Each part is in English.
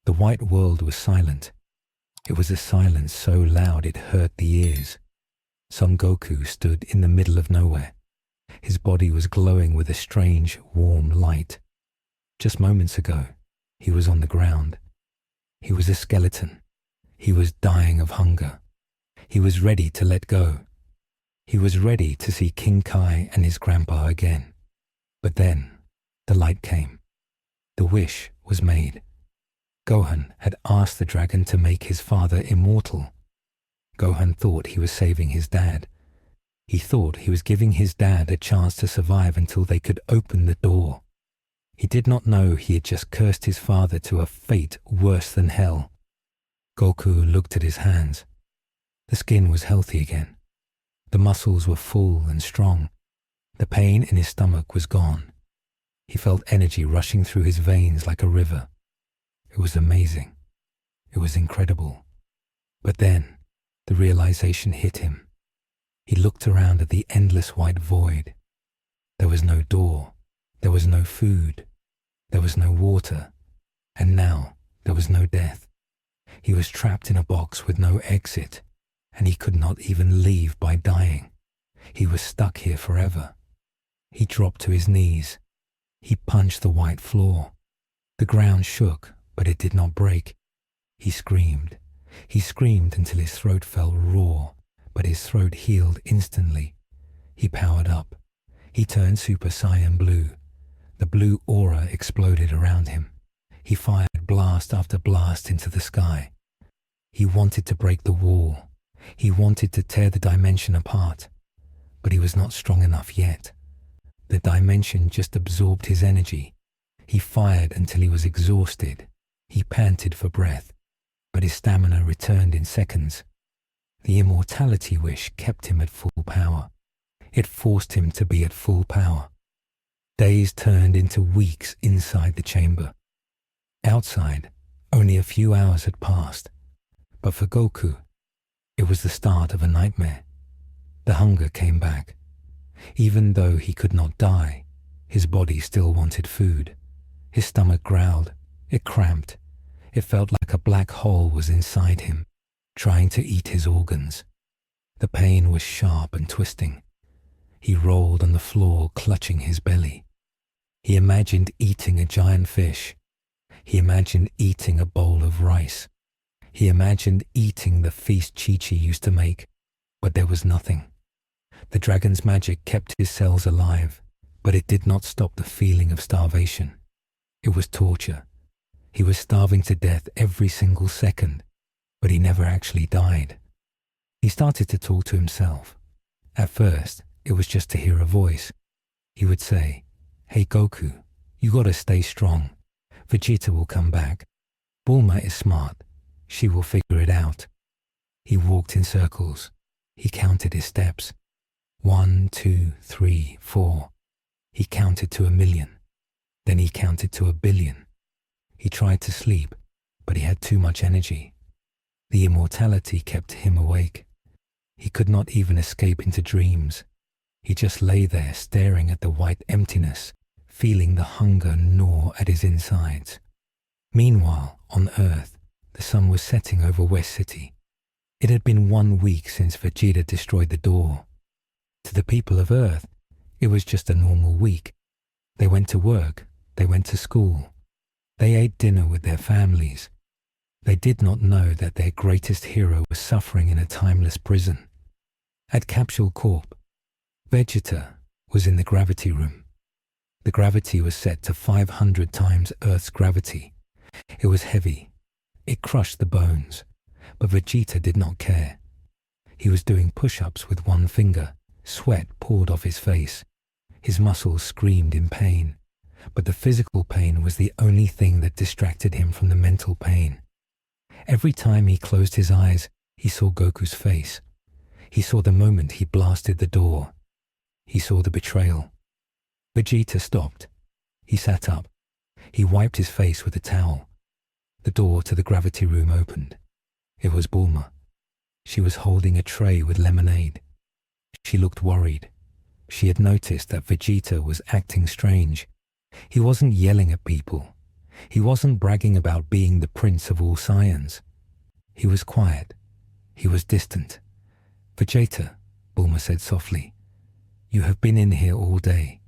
The white world was silent. It was a silence so loud it hurt the ears. Son Goku stood in the middle of nowhere. His body was glowing with a strange, warm light. Just moments ago, he was on the ground. He was a skeleton. He was dying of hunger. He was ready to let go. He was ready to see King Kai and his grandpa again. But then, the light came. The wish was made. Gohan had asked the dragon to make his father immortal. Gohan thought he was saving his dad. He thought he was giving his dad a chance to survive until they could open the door. He did not know he had just cursed his father to a fate worse than hell. Goku looked at his hands. The skin was healthy again. The muscles were full and strong. The pain in his stomach was gone. He felt energy rushing through his veins like a river. It was amazing. It was incredible. But then, the realization hit him. He looked around at the endless white void. There was no door. There was no food. There was no water. And now, there was no death. He was trapped in a box with no exit, and he could not even leave by dying. He was stuck here forever. He dropped to his knees. He punched the white floor. The ground shook, but it did not break. He screamed. He screamed until his throat felt raw, but his throat healed instantly. He powered up. He turned Super Saiyan blue. The blue aura exploded around him. He fired blast after blast into the sky. He wanted to break the wall. He wanted to tear the dimension apart, but he was not strong enough yet. The dimension just absorbed his energy. He fired until he was exhausted. He panted for breath, but his stamina returned in seconds. The immortality wish kept him at full power. It forced him to be at full power. Days turned into weeks inside the chamber. Outside, only a few hours had passed, but for Goku, it was the start of a nightmare. The hunger came back. Even though he could not die, his body still wanted food. His stomach growled. It cramped. It felt like a black hole was inside him, trying to eat his organs. The pain was sharp and twisting. He rolled on the floor, clutching his belly. He imagined eating a giant fish. He imagined eating a bowl of rice. He imagined eating the feast Chi-Chi used to make, but there was nothing. The dragon's magic kept his cells alive, but it did not stop the feeling of starvation. It was torture. He was starving to death every single second, but he never actually died. He started to talk to himself. At first, it was just to hear a voice. He would say, "Hey Goku, you gotta stay strong. Vegeta will come back. Bulma is smart. She will figure it out." He walked in circles. He counted his steps. 1, 2, 3, 4. He counted to 1,000,000. Then he counted to 1,000,000,000. He tried to sleep, but he had too much energy. The immortality kept him awake. He could not even escape into dreams. He just lay there staring at the white emptiness, feeling the hunger gnaw at his insides. Meanwhile, on Earth, the sun was setting over West City. It had been 1 week since Vegeta destroyed the door. To the people of Earth, it was just a normal week. They went to work. They went to school. They ate dinner with their families. They did not know that their greatest hero was suffering in a timeless prison. At Capsule Corp, Vegeta was in the gravity room. The gravity was set to 500 times Earth's gravity. It was heavy. It crushed the bones. But Vegeta did not care. He was doing push-ups with one finger. Sweat poured off his face. His muscles screamed in pain. But the physical pain was the only thing that distracted him from the mental pain. Every time he closed his eyes, he saw Goku's face. He saw the moment he blasted the door. He saw the betrayal. Vegeta stopped. He sat up. He wiped his face with a towel. The door to the gravity room opened. It was Bulma. She was holding a tray with lemonade. She looked worried. She had noticed that Vegeta was acting strange. He wasn't yelling at people. He wasn't bragging about being the prince of all Saiyans. He was quiet. He was distant. "Vegeta," Bulma said softly, "you have been in here all day.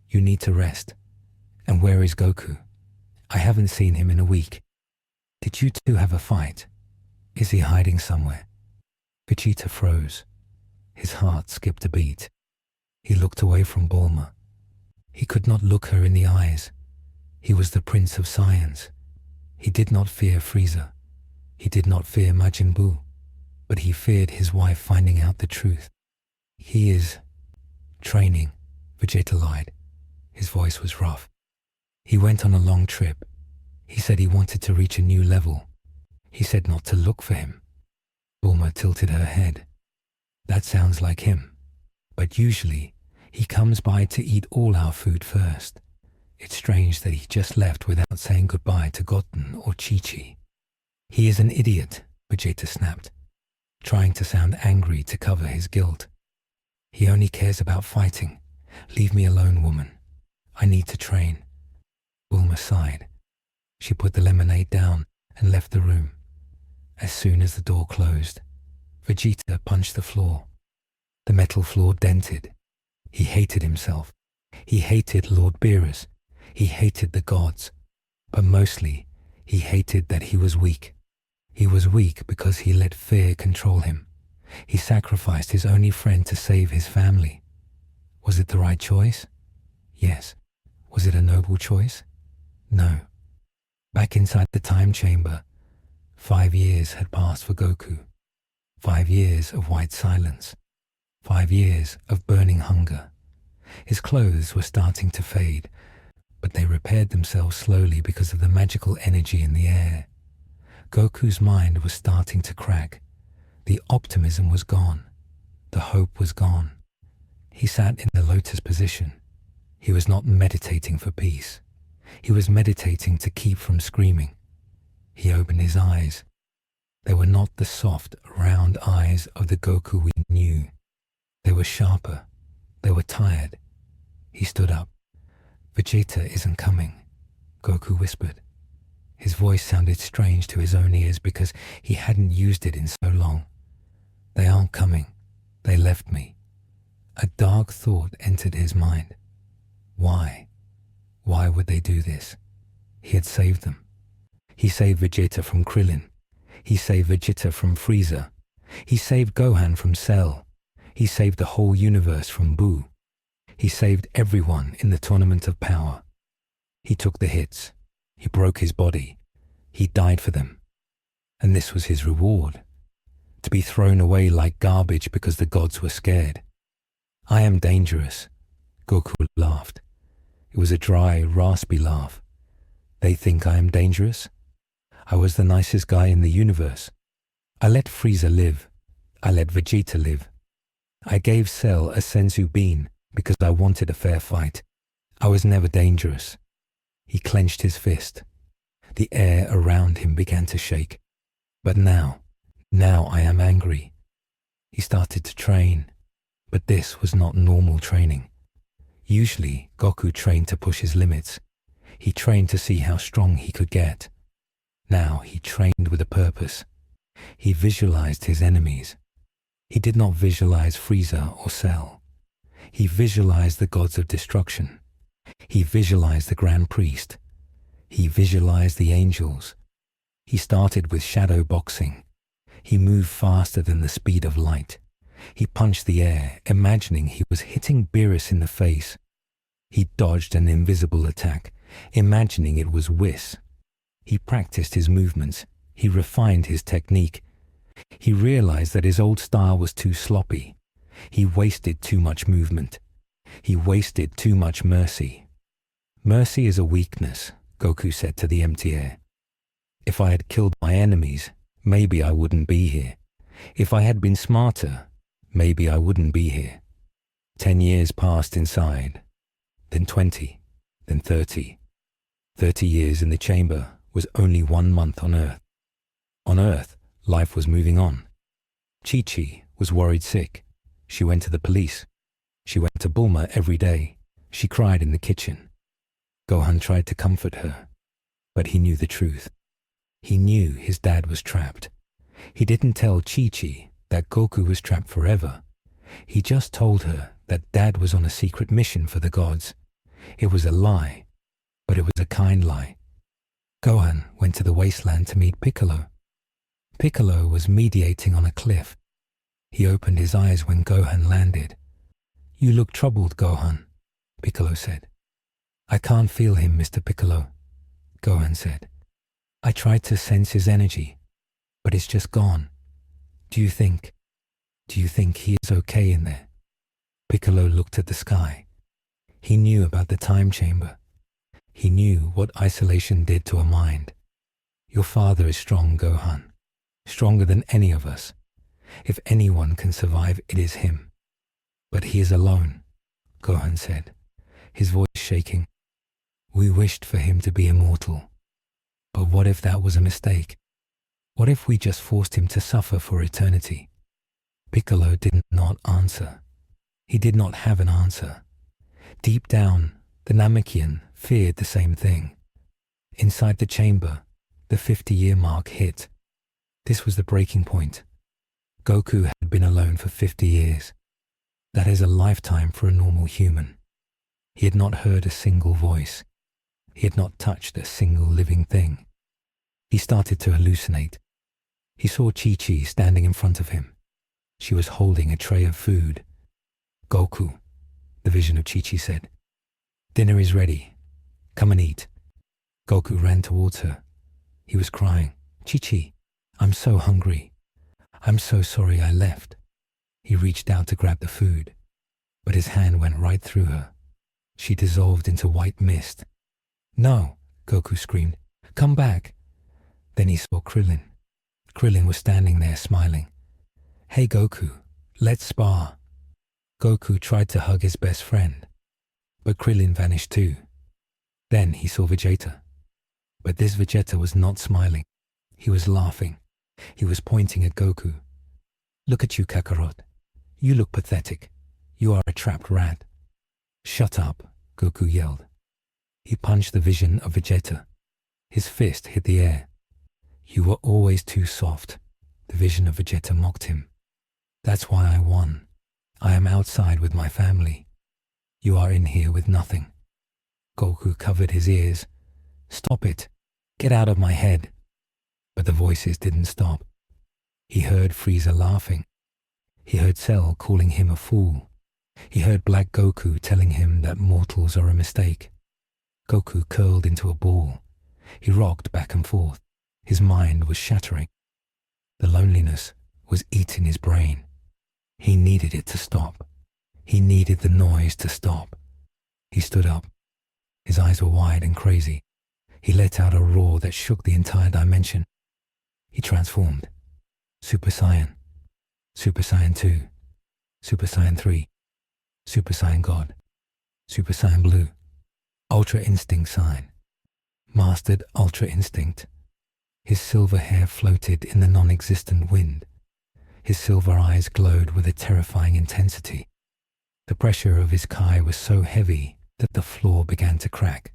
You need to rest. And where is Goku? I haven't seen him in a week. Did you two have a fight? Is he hiding somewhere?" Vegeta froze. His heart skipped a beat. He looked away from Bulma. He could not look her in the eyes. He was the Prince of Saiyans. He did not fear Frieza. He did not fear Majin Buu. But he feared his wife finding out the truth. "He is training," Vegeta lied. His voice was rough. "He went on a long trip. He said he wanted to reach a new level. He said not to look for him." Bulma tilted her head. "That sounds like him. But usually, he comes by to eat all our food first. It's strange that he just left without saying goodbye to Goten or Chi-Chi." "He is an idiot," Vegeta snapped, trying to sound angry to cover his guilt. "He only cares about fighting. Leave me alone, woman. I need to train." Bulma sighed. She put the lemonade down and left the room. As soon as the door closed, Vegeta punched the floor. The metal floor dented. He hated himself. He hated Lord Beerus. He hated the gods. But mostly, he hated that he was weak. He was weak because he let fear control him. He sacrificed his only friend to save his family. Was it the right choice? Yes. Was it a noble choice? No. Back inside the time chamber, 5 years had passed for Goku. 5 years of white silence. 5 years of burning hunger. His clothes were starting to fade, but they repaired themselves slowly because of the magical energy in the air. Goku's mind was starting to crack. The optimism was gone. The hope was gone. He sat in the lotus position. He was not meditating for peace. He was meditating to keep from screaming. He opened his eyes. They were not the soft, round eyes of the Goku we knew. They were sharper. They were tired. He stood up. "Vegeta isn't coming," Goku whispered. His voice sounded strange to his own ears because he hadn't used it in so long. "They aren't coming. They left me." A dark thought entered his mind. Why? Why would they do this? He had saved them. He saved Vegeta from Krillin. He saved Vegeta from Frieza. He saved Gohan from Cell. He saved the whole universe from Buu. He saved everyone in the Tournament of Power. He took the hits. He broke his body. He died for them. And this was his reward. To be thrown away like garbage because the gods were scared. "I am dangerous," Goku laughed. It was a dry, raspy laugh. "They think I am dangerous? I was the nicest guy in the universe. I let Frieza live. I let Vegeta live. I gave Cell a Senzu bean because I wanted a fair fight. I was never dangerous." He clenched his fist. The air around him began to shake. "But now I am angry." He started to train, but this was not normal training. Usually, Goku trained to push his limits. He trained to see how strong he could get. Now he trained with a purpose. He visualized his enemies. He did not visualize Frieza or Cell. He visualized the gods of destruction. He visualized the Grand Priest. He visualized the angels. He started with shadow boxing. He moved faster than the speed of light. He punched the air, imagining he was hitting Beerus in the face. He dodged an invisible attack, imagining it was Whis. He practiced his movements. He refined his technique. He realized that his old style was too sloppy. He wasted too much movement. He wasted too much mercy. "Mercy is a weakness," Goku said to the empty air. "If I had killed my enemies, maybe I wouldn't be here. If I had been smarter, maybe I wouldn't be here." 10 years passed inside, then 20, then 30. 30 years in the chamber was only 1 month on Earth. On Earth, life was moving on. Chi-Chi was worried sick. She went to the police. She went to Bulma every day. She cried in the kitchen. Gohan tried to comfort her. But he knew the truth. He knew his dad was trapped. He didn't tell Chi-Chi that Goku was trapped forever. He just told her that Dad was on a secret mission for the gods. It was a lie, but it was a kind lie. Gohan went to the wasteland to meet Piccolo. Piccolo was mediating on a cliff. He opened his eyes when Gohan landed. "You look troubled, Gohan," Piccolo said. "I can't feel him, Mr. Piccolo," Gohan said. "I tried to sense his energy, but it's just gone. Do you think he is okay in there?" Piccolo looked at the sky. He knew about the time chamber. He knew what isolation did to a mind. "Your father is strong, Gohan. Stronger than any of us. If anyone can survive, it is him. But he is alone," Gohan said, his voice shaking. "We wished for him to be immortal. But what if that was a mistake? What if we just forced him to suffer for eternity?" Piccolo did not answer. He did not have an answer. Deep down, the Namekian feared the same thing. Inside the chamber, the 50-year mark hit. This was the breaking point. Goku had been alone for 50 years. That is a lifetime for a normal human. He had not heard a single voice. He had not touched a single living thing. He started to hallucinate. He saw Chi-Chi standing in front of him. She was holding a tray of food. "Goku," the vision of Chi-Chi said. "Dinner is ready. Come and eat." Goku ran towards her. He was crying. "Chi-Chi, I'm so hungry. I'm so sorry I left." He reached out to grab the food, but his hand went right through her. She dissolved into white mist. "No," Goku screamed. "Come back." Then he saw Krillin. Krillin was standing there smiling. "Hey Goku, let's spar." Goku tried to hug his best friend, but Krillin vanished too. Then he saw Vegeta. But this Vegeta was not smiling. He was laughing. He was pointing at Goku. "Look at you, Kakarot. You look pathetic. You are a trapped rat." "Shut up," Goku yelled. He punched the vision of Vegeta. His fist hit the air. "You were always too soft," the vision of Vegeta mocked him. "That's why I won. I am outside with my family. You are in here with nothing." Goku covered his ears. "Stop it. Get out of my head." But the voices didn't stop. He heard Frieza laughing. He heard Cell calling him a fool. He heard Black Goku telling him that mortals are a mistake. Goku curled into a ball. He rocked back and forth. His mind was shattering. The loneliness was eating his brain. He needed it to stop. He needed the noise to stop. He stood up. His eyes were wide and crazy. He let out a roar that shook the entire dimension. He transformed. Super Saiyan. Super Saiyan 2. Super Saiyan 3. Super Saiyan God. Super Saiyan Blue. Ultra Instinct Saiyan. Mastered Ultra Instinct. His silver hair floated in the non-existent wind. His silver eyes glowed with a terrifying intensity. The pressure of his Kai was so heavy that the floor began to crack.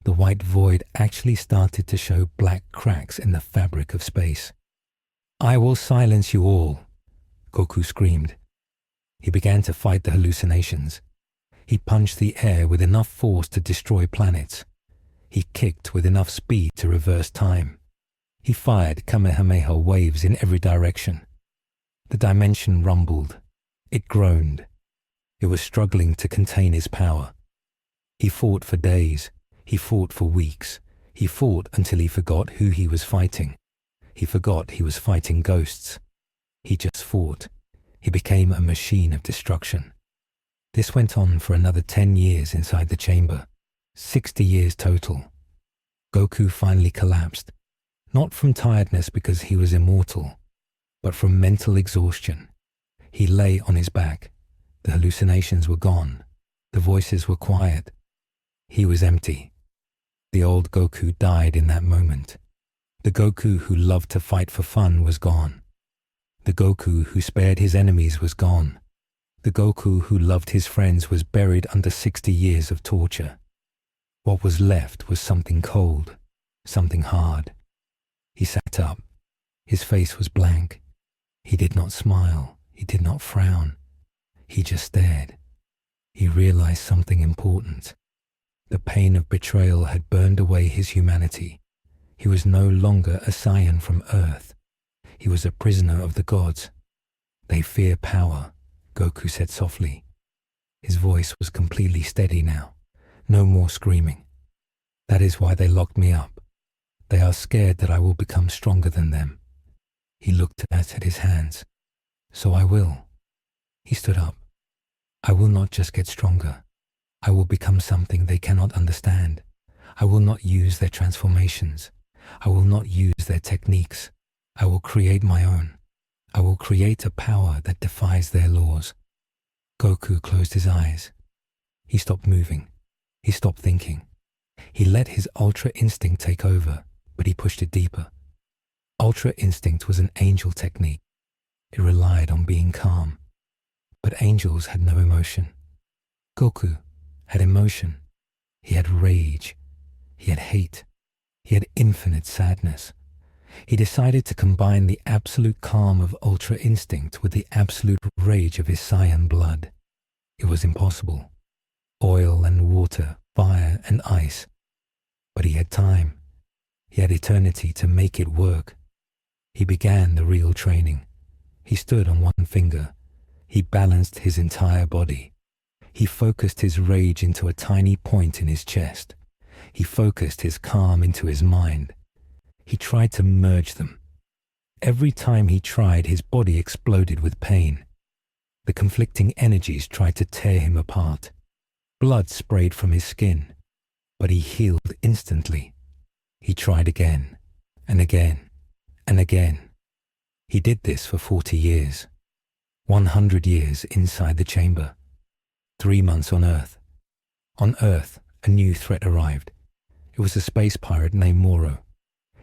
The white void actually started to show black cracks in the fabric of space. "I will silence you all," Goku screamed. He began to fight the hallucinations. He punched the air with enough force to destroy planets. He kicked with enough speed to reverse time. He fired Kamehameha waves in every direction. The dimension rumbled. It groaned. It was struggling to contain his power. He fought for days. He fought for weeks. He fought until he forgot who he was fighting. He forgot he was fighting ghosts. He just fought. He became a machine of destruction. This went on for another 10 years inside the chamber. 60 years total. Goku finally collapsed. Not from tiredness because he was immortal, but from mental exhaustion. He lay on his back. The hallucinations were gone. The voices were quiet. He was empty. The old Goku died in that moment. The Goku who loved to fight for fun was gone. The Goku who spared his enemies was gone. The Goku who loved his friends was buried under 60 years of torture. What was left was something cold, something hard. He sat up. His face was blank. He did not smile. He did not frown. He just stared. He realized something important. The pain of betrayal had burned away his humanity. He was no longer a Saiyan from Earth. He was a prisoner of the gods. They fear power, Goku said softly. His voice was completely steady now. No more screaming. That is why they locked me up. They are scared that I will become stronger than them. He looked at his hands. So I will. He stood up. I will not just get stronger. I will become something they cannot understand. I will not use their transformations. I will not use their techniques. I will create my own. I will create a power that defies their laws. Goku closed his eyes. He stopped moving. He stopped thinking. He let his Ultra Instinct take over, but he pushed it deeper. Ultra Instinct was an angel technique. It relied on being calm. But angels had no emotion. Goku had emotion. He had rage. He had hate. He had infinite sadness. He decided to combine the absolute calm of Ultra Instinct with the absolute rage of his Saiyan blood. It was impossible. Oil and water, fire and ice. But he had time. He had eternity to make it work. He began the real training. He stood on one finger. He balanced his entire body. He focused his rage into a tiny point in his chest. He focused his calm into his mind. He tried to merge them. Every time he tried, his body exploded with pain. The conflicting energies tried to tear him apart. Blood sprayed from his skin, but he healed instantly. He tried again, and again, and again. He did this for 40 years. 100 years inside the chamber. 3 months on Earth. On Earth, a new threat arrived. It was a space pirate named Moro.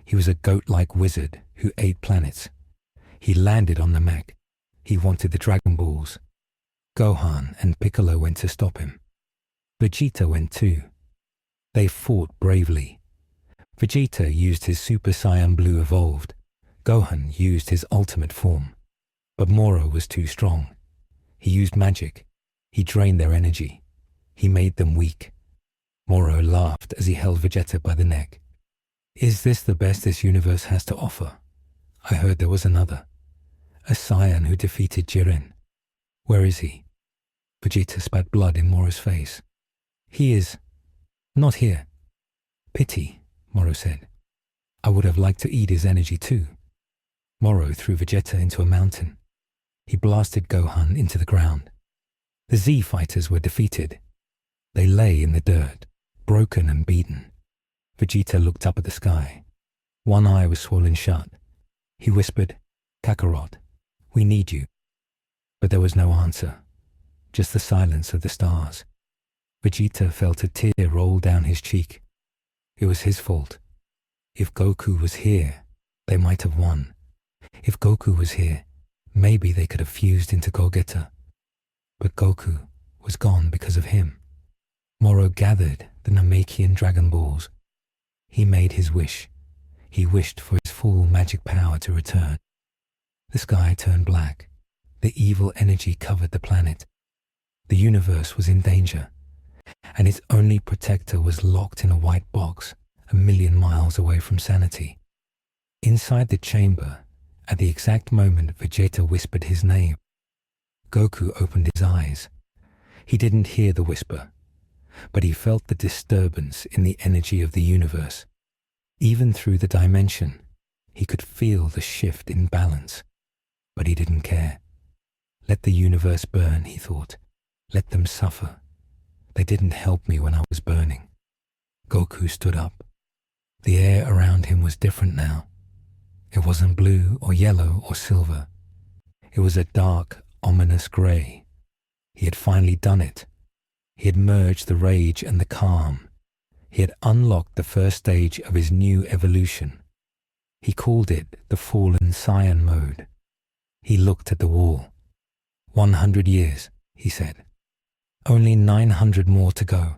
He was a goat-like wizard who ate planets. He landed on Namek. He wanted the Dragon Balls. Gohan and Piccolo went to stop him. Vegeta went too. They fought bravely. Vegeta used his Super Saiyan Blue evolved. Gohan used his ultimate form. But Moro was too strong. He used magic. He drained their energy. He made them weak. Moro laughed as he held Vegeta by the neck. Is this the best this universe has to offer? I heard there was another. A Saiyan who defeated Jiren. Where is he? Vegeta spat blood in Moro's face. He is not here. Pity, Moro said. I would have liked to eat his energy too. Moro threw Vegeta into a mountain. He blasted Gohan into the ground. The Z fighters were defeated. They lay in the dirt, broken and beaten. Vegeta looked up at the sky. One eye was swollen shut. He whispered, Kakarot, we need you. But there was no answer, just the silence of the stars. Vegeta felt a tear roll down his cheek. It was his fault. If Goku was here, they might have won. If Goku was here, maybe they could have fused into Gogeta. But Goku was gone because of him. Moro gathered the Namekian Dragon Balls. He made his wish. He wished for his full magic power to return. The sky turned black. The evil energy covered the planet. The universe was in danger, and its only protector was locked in a white box, 1,000,000 miles away from sanity. Inside the chamber, at the exact moment Vegeta whispered his name, Goku opened his eyes. He didn't hear the whisper, but he felt the disturbance in the energy of the universe. Even through the dimension, he could feel the shift in balance, but he didn't care. Let the universe burn, he thought. Let them suffer. They didn't help me when I was burning. Goku stood up. The air around him was different now. It wasn't blue or yellow or silver. It was a dark, ominous grey. He had finally done it. He had merged the rage and the calm. He had unlocked the first stage of his new evolution. He called it the Fallen Saiyan mode. He looked at the wall. 100 years, he said. Only 900 more to go.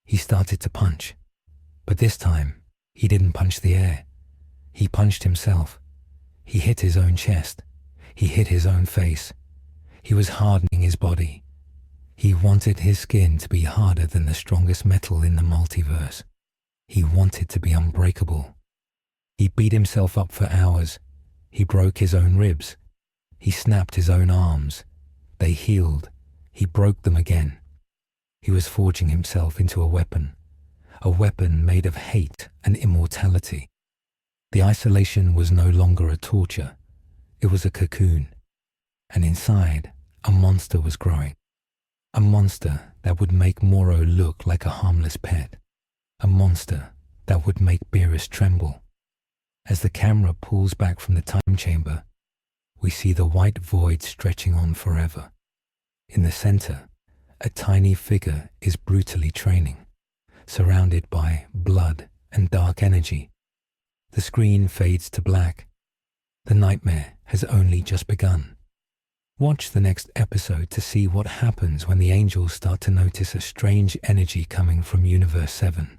He started to punch, but this time He didn't punch the air. He punched himself. He hit his own chest. He hit his own face. He was hardening his body. He wanted his skin to be harder than the strongest metal in the multiverse. He wanted to be unbreakable. He beat himself up for hours. He broke his own ribs. He snapped his own arms. They healed. He broke them again. He was forging himself into a weapon made of hate and immortality. The isolation was no longer a torture. It was a cocoon. And inside, a monster was growing. A monster that would make Moro look like a harmless pet. A monster that would make Beerus tremble. As the camera pulls back from the time chamber, we see the white void stretching on forever. In the center, a tiny figure is brutally training, surrounded by blood and dark energy. The screen fades to black. The nightmare has only just begun. Watch the next episode to see what happens when the angels start to notice a strange energy coming from Universe 7.